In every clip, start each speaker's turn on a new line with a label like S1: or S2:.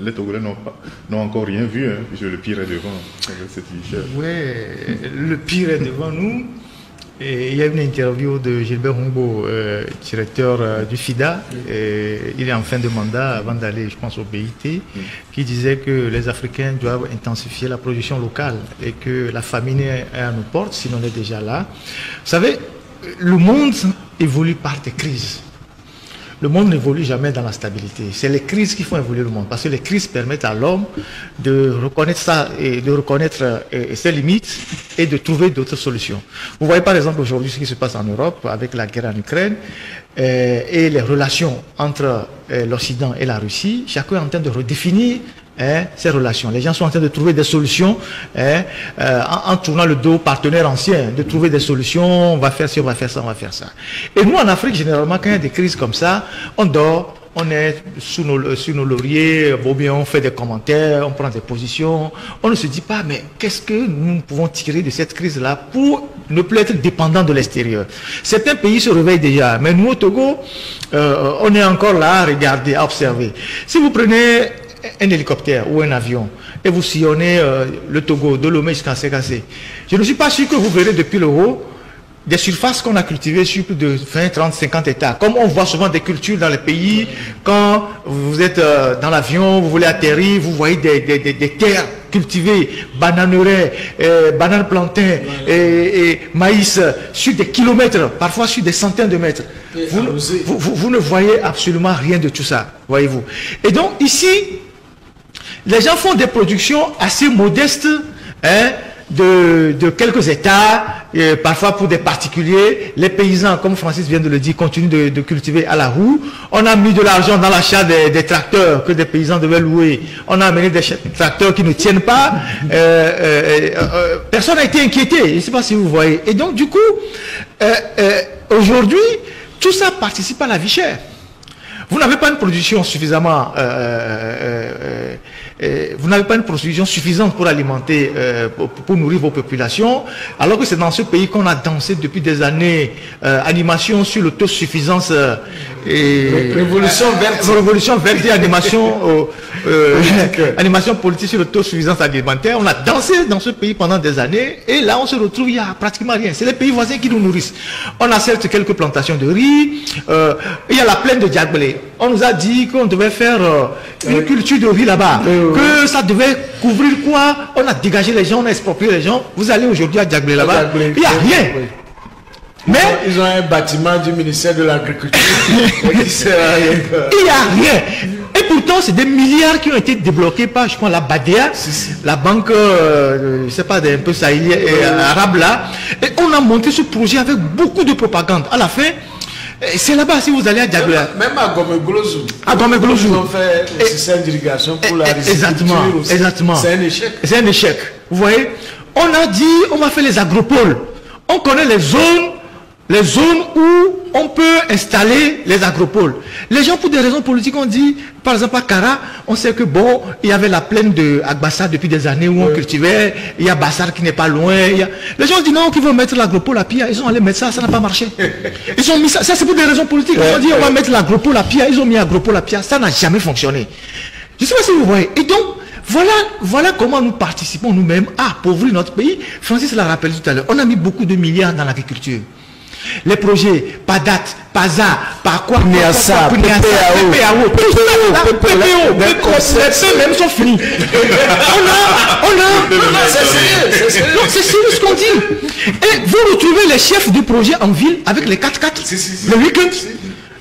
S1: les Togolais n'ont encore rien vu, hein, puisque le pire est devant avec cette vie chère.
S2: Oui, le pire est devant nous. Et il y a une interview de Gilbert Humbo, directeur du FIDA, il est en fin de mandat avant d'aller, je pense, au BIT, qui disait que les Africains doivent intensifier la production locale et que la famine est à nos portes, si on est déjà là. Vous savez, le monde évolue par des crises. Le monde n'évolue jamais dans la stabilité. C'est les crises qui font évoluer le monde. Parce que les crises permettent à l'homme de reconnaître ça et de reconnaître ses limites et de trouver d'autres solutions. Vous voyez par exemple aujourd'hui ce qui se passe en Europe avec la guerre en Ukraine et les relations entre l'Occident et la Russie. Chacun est en train de redéfinir ces relations. Les gens sont en train de trouver des solutions en tournant le dos aux partenaires anciens, de trouver des solutions, on va faire ci, on va faire ça, on va faire ça. Et nous en Afrique, généralement, quand il y a des crises comme ça, on dort, on est sous nos lauriers, bon bien, on fait des commentaires, on prend des positions, on ne se dit pas, mais qu'est-ce que nous pouvons tirer de cette crise-là pour ne plus être dépendant de l'extérieur. Certains pays se réveillent déjà, mais nous au Togo, on est encore là à regarder, à observer. Si vous prenez un hélicoptère ou un avion et vous sillonnez le Togo de Lomé jusqu'à Ségassé, je ne suis pas sûr que vous verrez depuis le haut des surfaces qu'on a cultivées sur plus de 20, 30, 50 hectares. Comme on voit souvent des cultures dans les pays, quand vous êtes dans l'avion, vous voulez atterrir, vous voyez des terres cultivées, bananeraies, bananes plantains et maïs sur des kilomètres, parfois sur des centaines de mètres. Vous ne voyez absolument rien de tout ça, voyez-vous. Et donc ici, les gens font des productions assez modestes, de quelques hectares, parfois pour des particuliers. Les paysans, comme Francis vient de le dire, continuent de cultiver à la roue. On a mis de l'argent dans l'achat des tracteurs que des paysans devaient louer. On a amené des tracteurs qui ne tiennent pas. Personne n'a été inquiété. Je ne sais pas si vous voyez. Et donc, du coup, aujourd'hui, tout ça participe à la vie chère. Vous n'avez pas une production suffisamment... vous n'avez pas une production suffisante pour alimenter, pour nourrir vos populations, alors que c'est dans ce pays qu'on a dansé depuis des années animation sur l'autosuffisance révolution verte et animation animation politique sur l'autosuffisance alimentaire. On a dansé dans ce pays pendant des années et là on se retrouve, il n'y a pratiquement rien. C'est les pays voisins qui nous nourrissent. On a certes quelques plantations de riz, il y a la plaine de Diagbélé. On nous a dit qu'on devait faire une culture de riz là-bas, que ça devait couvrir quoi. On a dégagé les gens, on a exproprié les gens. Vous allez aujourd'hui à Diagbélé là-bas, il n'y a rien. Mais
S3: ils ont un bâtiment du ministère de l'Agriculture.
S2: il n'y a rien. Et pourtant, c'est des milliards qui ont été débloqués par, je crois, la BADEA, la banque, je ne sais pas, un peu sahélienne, arabe là. Et on a monté ce projet avec beaucoup de propagande. À la fin, c'est là-bas, si vous allez à Diagbélé.
S3: Même à Gomeglozou.
S2: À Gomeglozou.
S3: Ils ont fait le système d'irrigation pour la
S2: exactement,
S3: aussi.
S2: Exactement.
S3: C'est un échec.
S2: C'est un échec. Vous voyez, on a dit, on va faire les agropoles. On connaît les zones où on peut installer les agropoles. Les gens, pour des raisons politiques, ont dit, par exemple à Kara, on sait que bon, il y avait la plaine de Agbassa depuis des années où on cultivait, il y a Bassar qui n'est pas loin. Les gens ont dit non, qu'ils vont mettre l'agropole à Pia, ils ont allé mettre ça, ça n'a pas marché. Ils ont mis ça, c'est pour des raisons politiques. Ils ont dit on va mettre l'agropole à Pia, ils ont mis l'agropole à Pia, ça n'a jamais fonctionné. Je ne sais pas si vous voyez. Et donc, voilà comment nous participons nous-mêmes à appauvrir notre pays. Francis l'a rappelé tout à l'heure, on a mis beaucoup de milliards dans l'agriculture. Les projets, PADAT, PAZA, par quoi,
S3: PPAO,
S2: même sont finis. C'est sérieux ce qu'on dit. Et vous retrouvez les chefs du projet en ville avec les 4x4, le week-end,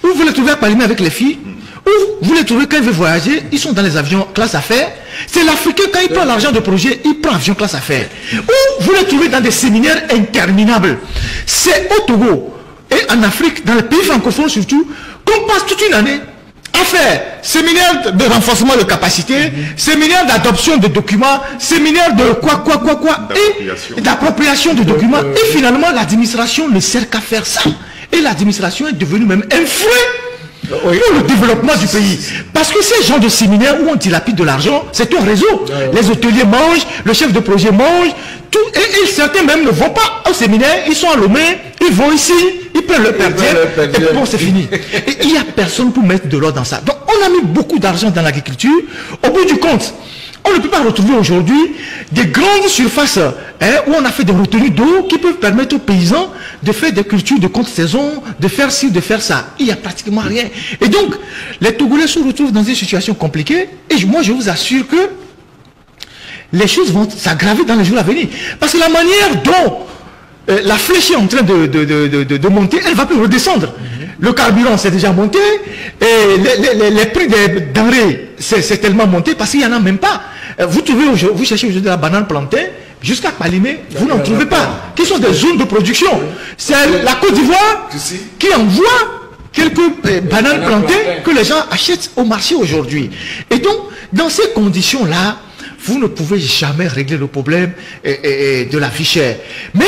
S2: ou vous les trouvez à Palimé avec les filles, ou vous les trouvez quand ils veulent voyager, ils sont dans les avions classe affaires. C'est l'Africain, quand il prend l'argent de projet, il prend avion classe affaires. Ou vous les trouvez dans des séminaires interminables. C'est au Togo et en Afrique, dans les pays francophones surtout, qu'on passe toute une année à faire séminaire de renforcement de capacité, séminaire d'adoption de documents, séminaire de quoi, et d'appropriation de documents. Et finalement, l'administration ne sert qu'à faire ça. Et l'administration est devenue même un fruit pour le développement du pays. Parce que ces gens de séminaires où on dilapide de l'argent, c'est un réseau. Les hôteliers mangent, le chef de projet mange, tout, et certains même ne vont pas au séminaire, ils sont à Lomé, ils vont ici, ils prennent le per diem, et bon, c'est fini. Et il n'y a personne pour mettre de l'ordre dans ça. Donc on a mis beaucoup d'argent dans l'agriculture. Au bout du compte, on ne peut pas retrouver aujourd'hui des grandes surfaces où on a fait des retenues d'eau qui peuvent permettre aux paysans de faire des cultures de contre-saison, de faire ci, de faire ça. Il n'y a pratiquement rien. Et donc, les Togolais se retrouvent dans une situation compliquée. Et moi, je vous assure que les choses vont s'aggraver dans les jours à venir. Parce que la manière dont la flèche est en train de monter, elle va plus redescendre. Le carburant s'est déjà monté, et les prix des denrées c'est tellement monté parce qu'il n'y en a même pas. Vous cherchez aujourd'hui de la banane plantain, jusqu'à Palimé, vous n'en trouvez pas. Qui sont des zones de production. C'est la Côte d'Ivoire qui envoie quelques bananes plantées que les gens achètent au marché aujourd'hui. Et donc, dans ces conditions-là, vous ne pouvez jamais régler le problème de la vie chère. Mais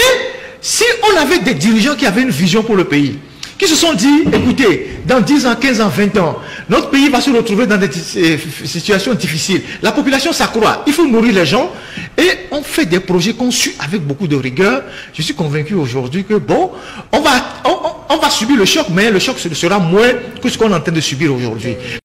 S2: si on avait des dirigeants qui avaient une vision pour le pays, qui se sont dit, écoutez, dans 10 ans, 15 ans, 20 ans, notre pays va se retrouver dans des situations difficiles. La population s'accroît, il faut nourrir les gens, et on fait des projets conçus avec beaucoup de rigueur. Je suis convaincu aujourd'hui que, bon, on va subir le choc, mais le choc sera moins que ce qu'on est en train de subir aujourd'hui.